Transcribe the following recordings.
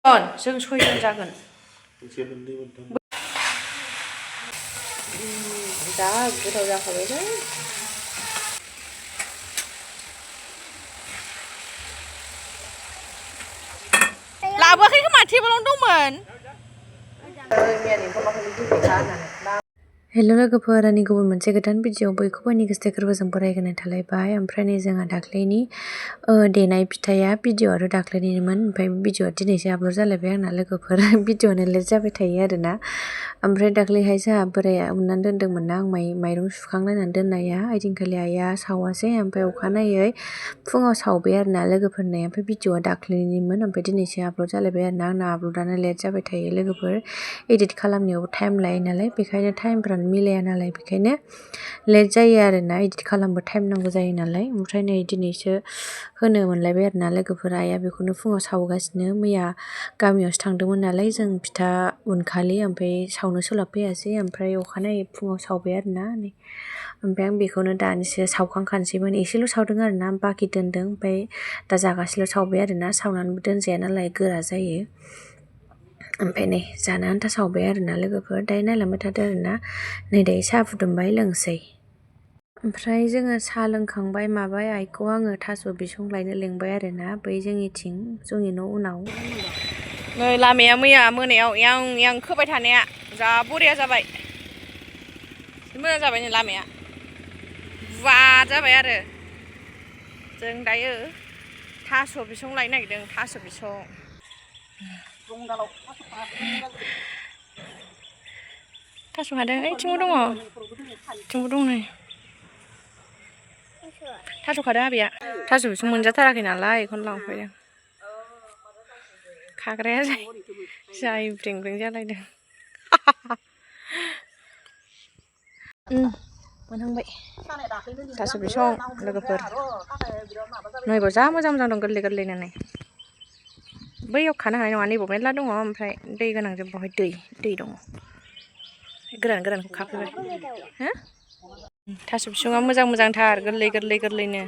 जों सयजन जागोन जा गोथाव जाखाबायलै लाबोआखै खोमा टेबोलावनो दंमोन हेल' लोगोफोर आंनि गुबुन मोनसे गोदान भिडिअ बयखौबो आंनि गोसो गोरबोजों बरायग्रोनाय थालायबाय ओमफ्राय नै जोंहा दाख्लैनि देनाय फिथाया भिडिअआथ' दाख्लैनिमोन ओमफ्राय भिडिअआ दिनैसो आपल'ड जालायबाय आंना लोगोफोर भिडिअआनो लेट जाबाय थायो आरोना ओमफ्राय दाख्लैहाय जोंहा बोराया उननानै दोन्दोंमोन ना आं माइरं सुखांलायनानै दोननाया ओइदिनखालि आइया सावासै ओमफ्राय अखानायै फुङाव सावबाय आरोना लोगोफोरनो ओमफ्राय भिडिअआ दाख्लैनिमोन ओमफ्य दिनैसो आपल'ड जालायबाय आरोना आंना आपल'डआनो लेट जाबाय थायो लोगोफोर एडिट खालामनायावबो टाइम लायो नालाय बेखायनो टाइमफ्रानो मिलाया नालाय बेखायनो लेट जायो आरोना एडिट खालामबो टाइम नांगौ जायो नालाय ओमफ्राय नै दिनैसो होनो मोनलायबाय आरोना लोगोफोर आइया बेखौनो फुङाव सावगासिनो मैया गामियावसो थांदोंमोन नालाय जों फिथा उनखालि ओमफ्राय सावनो सोलाबफैयासै ओमफ्राय अखानायै फुङाव सावबाय आरोना नै ओमफ्राय आं बेखौनो दानिसो सावखांखानोसैमोन एसेल' सावदों आरोना बाखि दोन्दों ओमफ्राय दा जागासेल' सावबाय आरोना सावनानैबो दोनजाया नालाय गोरा जायो ओमफ्राय नै जानो आन्था सावबाय आरोना लोगोफोर दायो नायलांबाय थादो आरोना नै दायो साहा फुदुंबाय लोंसै ओमफ्राय जोङो साहा लोंखांबाय माबाय आइखौ आङो थास' बिसं लायनो लेंबाय आरोना बै जोंनिथिं जोंनि न' उनाव नै लामाया मैया मोनायाव यां खोबाय थानाया जा बरिया जाबाय मोजां जाबाय नै लामाया गुवार जाबाय आरो जों दायो थास' बिसं लायनो नागिरदों थास' बिसं थास' हादों ओइथिंबो दङ थिंबो दं नै थास' खादों आबैया थास' बिसं मोनजाथाराखै नालाय बेखौनो लांफैदों खाग्राया जाय ब्रें ब्रें जालायदों मोनहांबाय थास' बिसं लोगोफोर नैबाव जा मोजां मोजां दं गोरलै गोरलैनो नै बैयाव खानो हानाय नङा नैबाव मेरला दङ ओमफ्राय दै गोनांजों बावहाय दै दङ गोरान गोरानखौ खाफैबाय हो थास' बिसङा मोजां मोजांथार गोरलै गोरलै गोरलैनो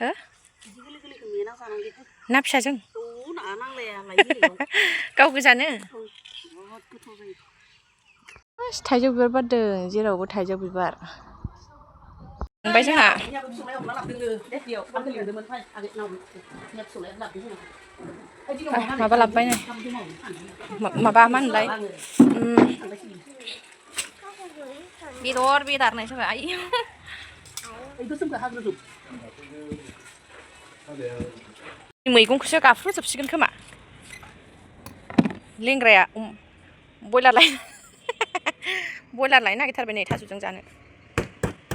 हो ना फिसाजों गाव गोजानो थाइजौ बिबार बारदों जेरावबो थाइजौ बिबार ओमफ्राय जोंहा माबा लाबोबाय नै माबा मा होनलाय बेदर नै जाबाय आयौ मैगंखौसो गाफ्रुजोबसिगोन खोमा लेंग्राया बयलार लायनो नागिरथारबाय नै थास'जों जानो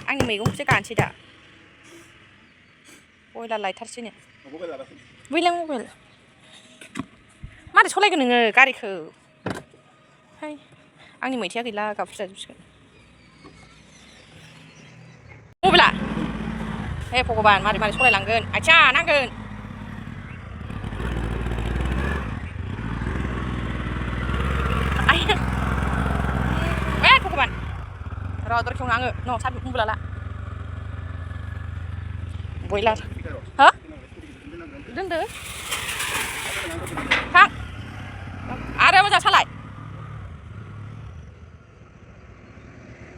आंनि मैगंखौसो गानोसै दा बयलार लायथारसैनो बैलाय मबाइल मारै सलायगोन नोङो गारिखौ हाय आंनि मैथाया गैला गाबफ्रुजाजोबसिगोन मबाइला हे भगबान मारै मारै सलायलांगोन आथिङा नांगोन भगबान र' दर खेवनो आङो न' सार मबाइला ला बयलार हो दोनदो थां आरो मोजां सालाय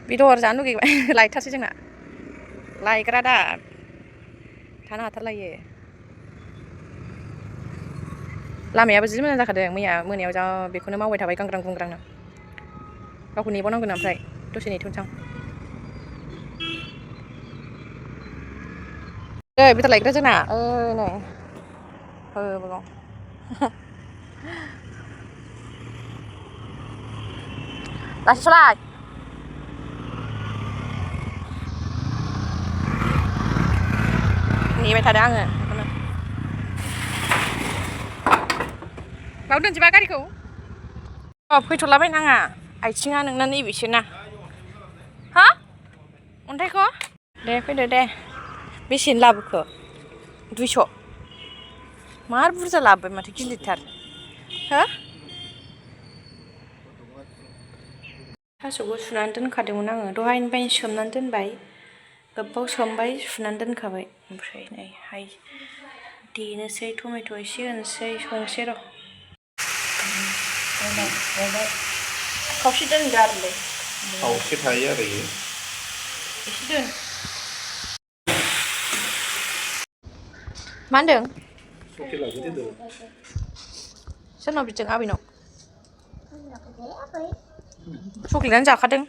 बेदर जानो लुगैबाय लायथारसै जोंना लायग्रा दा थानो हाथारलायो लामायाबो जि मोजां जाखादों मैया मोनायाव जा बेखौनो मावबाय थाबाय गांग्रां गुंग्रांनो गावखौ नेबावनांगोन ओमफ्राय दसे नेथ'नोसां बेदर लायग्रा जोंना नै होबोगौ लासै सलाय नेबाय थादों आङो बेखौनो बाव दोनसैबा गारिखौ फैथ'लाबाय नाङा आथिङा नोंना नैबेसोना हा अन्थाइखौ दे फैदो दे बेसेनो लाबोखो 200 मार बुरजा लाबोबाय माथो गिलिरथार हो थास'खौ सुनानै दोनखादोंमोन आङो दहायनिफ्रायनो सोमनानै दोनबाय गोबाव सोमबाय सुनानै दोनखाबाय ओमफ्राय नै हाय देनोसै टमेट' एसे होनोसै संसै र' खावसे दोनदो आरोलै खावसे थायो आरो इयो एसे दोन मा होनदों सकेलाबो दोनदो सोरनाव बिदों आबैनाव चक्लेटआनो जाखादों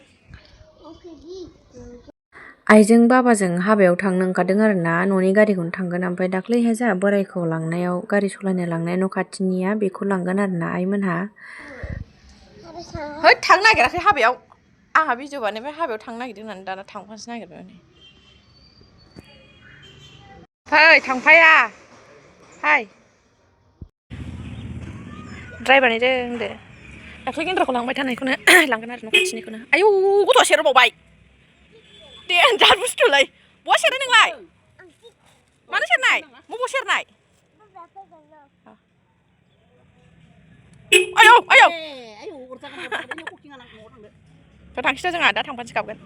आइजों बाबाजों हाबायाव थांनो ओंखारदों आरो ना न'नि गारिखौनो थांगोन ओमफ्राय दाख्लैहाय जोंहा बोरायखौ लांनायाव गारि सालायनो लांनाय न' खाथिनिया बेखौ लांगोन आरो ना आइमोनहा है थांनो नागिराखै हाबायाव आंहा भिडिअ बानायबाय हाबायाव थांनो नागिरदों होननानै दाना थांफानोसो नागिरबाय माने फै थांफाया हाय ड्राइभार नेदों होनदो दाख्लै गेन्द्राखौ लांबाय थानायखौनो लांगोन आरो न' खाथिनिखौनो आयौ गथ'आ सेरबावबाय देनजार बुस्थुलै बहा सेरनाय नोंलाय मानो सेरनाय मबाव सेरनाय आयौ आयौ थांसैथ' जोंहा दा थांफानोसै गाबगोन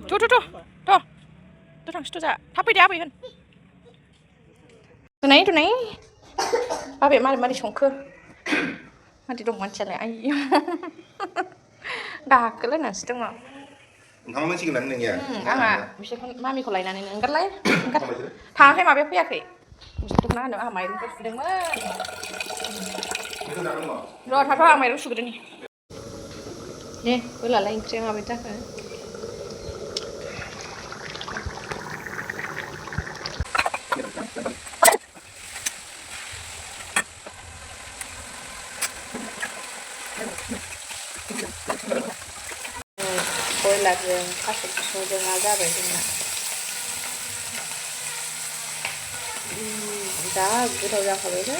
थ' थांसैथ' जोंहा थाब फैदे आबै होन दुनाय बाबाया मारै संखो मादि दं मानसियालाय आयौ गाखोलायनानैसो दङ ओंखामा मोनसिगोन ना नोंनिया आंहा बिसोरखौ मामिखौ लायनानै ओंखारलाय थाङाखै माबाया फैयाखै दख'ना होनो आंहा माइरंफोर सुदोंमोन र' थाथ' आं माइरं सुग्रोनि दे बोलालाय ओंख्रिया माबायदि जाखो बयलारजों थास' बिसंजों जाबाय जोंना जा गोथाव जाखाबायलै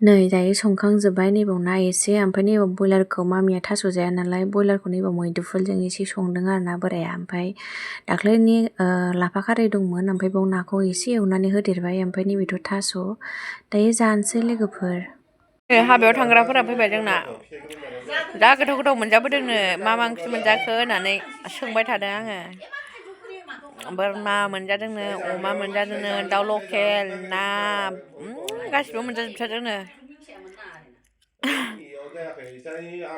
नै दायो संखांजोब्बाय नैबाव ना एसे ओमफ्राय नैबाव बयलारखौ मामिया थास' जाया नालाय बयलारखौ नैबाव मैदुफुलजों एसे संदों आरो ना बोराया ओमफ्राय दाख्लैनि लाफा खारै दंमोन ओमफ्राय बाव नाखौ एसे एवनानै होदेरबाय ओमफ्राय नैबेथ' थास' दायो जानोसै लोगोफोर हाबायाव थांग्राफोरा फैबाय जोंना जा गोथाव मोनजाबोदोंनो मा ओंख्रि मोनजाखो होननानै सोंबाय थादों आङो बोरमा मोनजादोंनो अमा मोनजादोंनो दाउ लकेल ना गासिबो मोनजाजोबथारदोंनो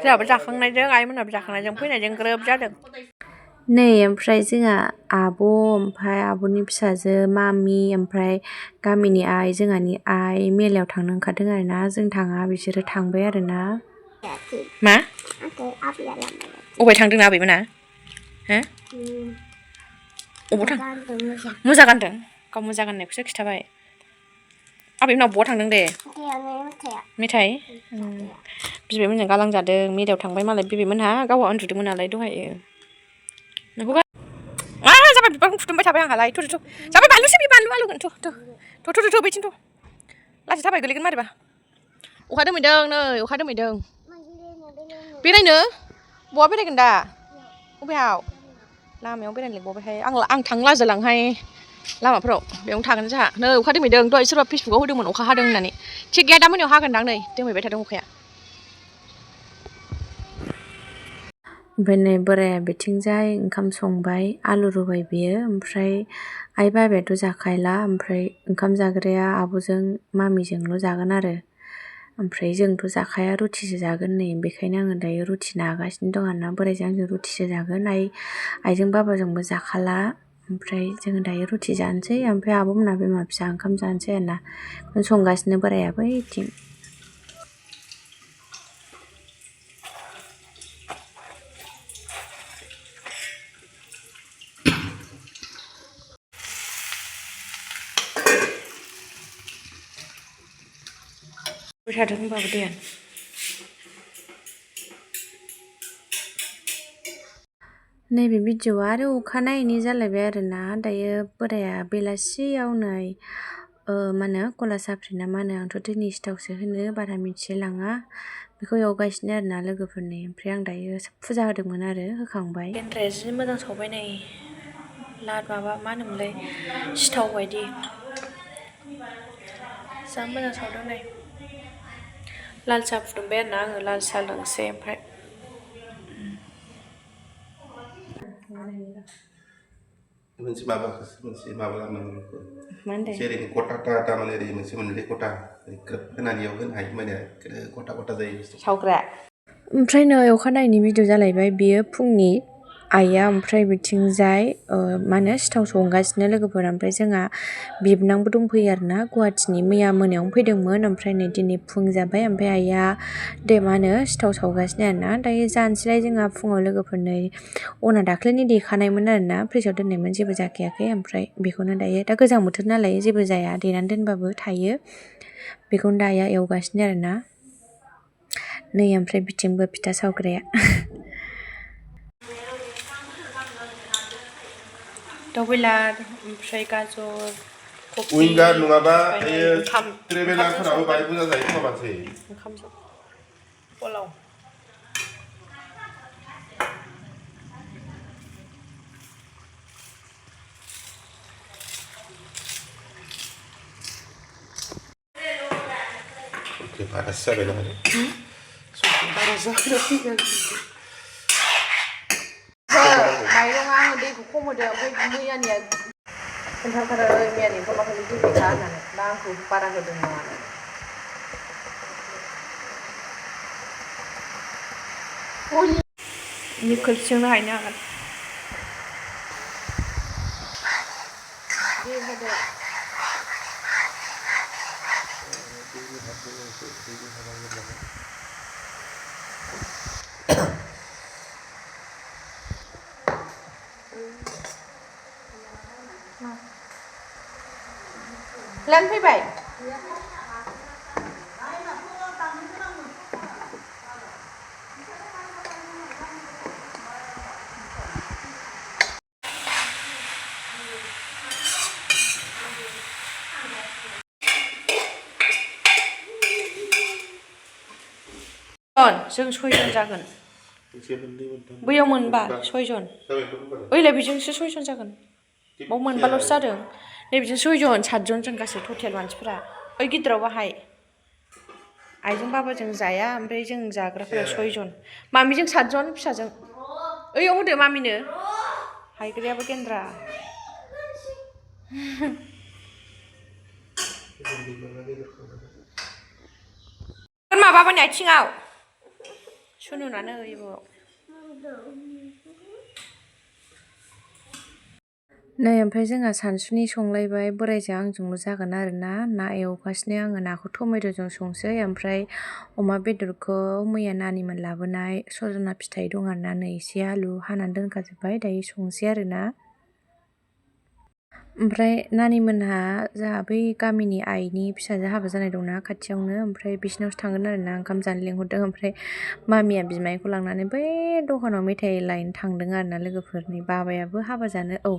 जोंहाबो जाखांनायजों आइमोनहाबो जाखांनायजों फैनायजों ग्रोब जादों नै ओमफ्राय जोंहा आब' ओमफ्राय आब'नि फिसाजो मामि ओमफ्राय गामिनि आइ जोंहानि आइ मेलायाव थांनो ओंखारदों आरो ना जों थाङा बिसोरो थांबाय आरो ना मा अबाय थांदों आबैमोना हो अबाव थां मोजा गानदों गाव मोजा गाननायखौसो खिथाबाय आबैमोनहा बहा थांदों दे मेथाइ बिबैमोनजों गालां जादों मेलायाव थांबाय मालाय बिबैमोनहा गावहा उन्दुदोंमोन नालाय दहायो नोंखौ जाबाय बिबारखौ फुदुंबाय थाबाय आंहालाय थ' जाबाय बानलुसो बे बानलु आलुगोन थ' बैथिं थ' लासै थाबाय गोलैगोन मारैबा अखा दोमैदों नै अखा दोमैदों बेरायनो बहा बेरायगोन दा बबेयाव लामायाव बेरायनो लिंबावबायहाय आं थांनो लाजालांहाय लामाफोराव बेयावनो थागोन जोंहा नै अखा दोमैदों दहाय सोरबा फेसबुकाव होदोंमोन अखा हादों होननानै थिग गैया दा मोनायाव हागोनदां नै दोमैबाय थादों अखाया ओमफ्राय नै बोराया बिथिंजाय ओंखाम संबाय आलु रुबाय बियो ओमफ्राय आइ बाबायाथ' जाखायला ओमफ्राय ओंखाम जाग्राया आब'जों मामिजोंल' जागोन आरो ओमफ्राय जोंथ' जाखाया रुटिसो जागोन नै बेखायनो आङो दायो रुटि नागासिनो दं आरोना बोराइजों आंजों रुटिसो जागोन आइजों बाबाजोंबो जाखाला ओमफ्राय जोङो दायो रुटि जानोसै ओमफ्राय आब'मोनहा बिमा फिसा ओंखाम जानोसै आरोना संगासिनो बोराया बैथिं थादों होनबाबो दैया नैबे भिडिअ'आ आरो अखानायैनि जालायबाय आरोना दायो बोराया बेलासियाव नै मा होनो कला साफ्रि ना मा होनो आंथ' दैनि सिथावसो होनो बारा मिथिलायलाङा बेखौ एवगासिनो आरोना लोगोफोरनि ओमफ्राय आं दायो फुजा होदोंमोन आरो होखांबाय गेन्द्राया जि मोजां सावबाय नै माबा मा होनोमोनलाय सिथाव बायदि जा मोजां सावदों नै लाल साहा फुदुंबाय आरोना आङो लाल साहा लोंसै ओमफ्राय मोनसे माबा लानांगौ मा होनदों जेरै गथा तामाने ओरै मोनसे मोननै गथा ग्रोब होनानै इयाव होनो हायो माने गथा गथा जायो बुस्थुआ सावग्रा ओमफ्राय नै अखानायैनि भिडिअ जालायबाय बियो फुंनि आइया ओमफ्राय बिथिंजाय मा होनो सिथाव संगासिनो लोगोफोर ओमफ्राय जोंहा बिबोनांबो दंफैयो आरोना गुवाहाटिनि मैया मोनायावनो फैदोंमोन ओमफ्राय नै दिनै फुं जाबाय ओमफ्राय आइया मा होनो सिथाव सावगासिनो आरोना दायो जानोसैलाय जोंहा फुङाव लोगोफोर नै अना दाख्लैनि देखानायमोन आरोना फ्रिजआव दोननायमोन जेबो जाखायाखै ओमफ्राय बेखौनो दायो दा गोजां बोथोर नालाय जेबो जाया देनानै दोनबाबो थायो बेखौनो दा आइया एवगासिनो आरोना नै ओमफ्राय बिथिंबो फिथा सावग्राया दाउ बयलार ओमफ्राय गाजर कफि उइंगार नङाबा ओंखाम ट्रेभेलारफोराबो बाहाय बुरजा जायो खोमासै ओंखामजों पोलाव बारासो जाबाय नामा बारा जाबाय माइरङा आङो दैखौ खम होदो ओमफ्राय मैयानिया खोन्थाखादों मैयानि ओंखामा खालि दैखा होननानै दा आंखौ बारा होदों नङानो बे खोलसिजोंनो हायनो हागोन दै होदो लान फैबाय जों 6 जन जागोन बैयाव मोनबा 6 जन ओइलाय बेजोंसो 6 जन जागोन बाव मोनबाल'सो जादों नैबेजों 6 जन 7 जन जों गासै टटेल मानसिफोरा ओइ गिदिराव बाहाय आइजों बाबाजों जाया ओमफ्राय जों जाग्राफोरा 6 जन मामिजों 7 जन फिसाजों ओइयाव होदो मामिनो हायग्रायाबो गेन्द्रा माबाबानि आथिङाव सुनुनानै होयो नै ओमफ्राय जोंहा सानसुनि संलायबाय बोराइजों आंजोंल' जागोन आरोना ना एवगासिनो आङो नाखौ टमेट'जों संसै ओमफ्राय अमा बेदरखौ मैया नानिमोन लाबोनाय सजना फिथाइ दं आरोना नै एसे आलु हानानै दोनखाजोब्बाय दायो संसै आरोना ओमफ्राय नानिमोनहा जोंहा बै गामिनि आइनि फिसाजो हाबा जानाय दंना खाथियावनो ओमफ्राय बिसिनावसो थांगोन आरोना ओंखाम जानो लिंहरदों ओमफ्राय मामिया बिमायखौ लांनानै बै दखानाव मेथाइ लायनो थांदों आरोना लोगोफोरनि बाबायाबो हाबा जानो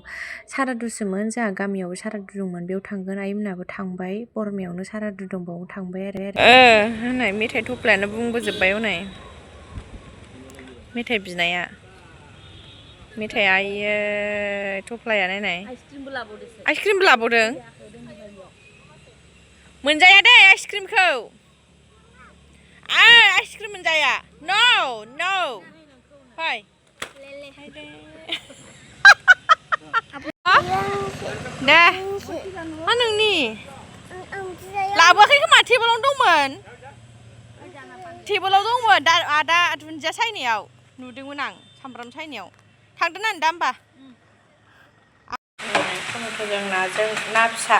सारादुसोमोन जोंहा गामियावबो सारादु दंमोन बेयाव थांगोन आइमोनाबो थांबाय बरमायावनो सारादु दंबावो थांबाय आरो होननाय मेथाइ थफ्लायानो बुंबोजोब्बाय हनै मेथाइ बिनाया मेथाइया आइयो थफ्लाया नायनाय आइसक्रिमबो लाबावदों मोनजाया दे आइसक्रिमखौ आइसक्रिम मोनजाया नो फै दे मा नोंनि लाबोआखै खोमा टेबोलावनो दंमोन दा आदा दुन्दिया सायनायाव नुदोंमोन आं सामब्राम सायनायाव थांदो नानि दा होमबा टमेट'जों नाजों ना फिसा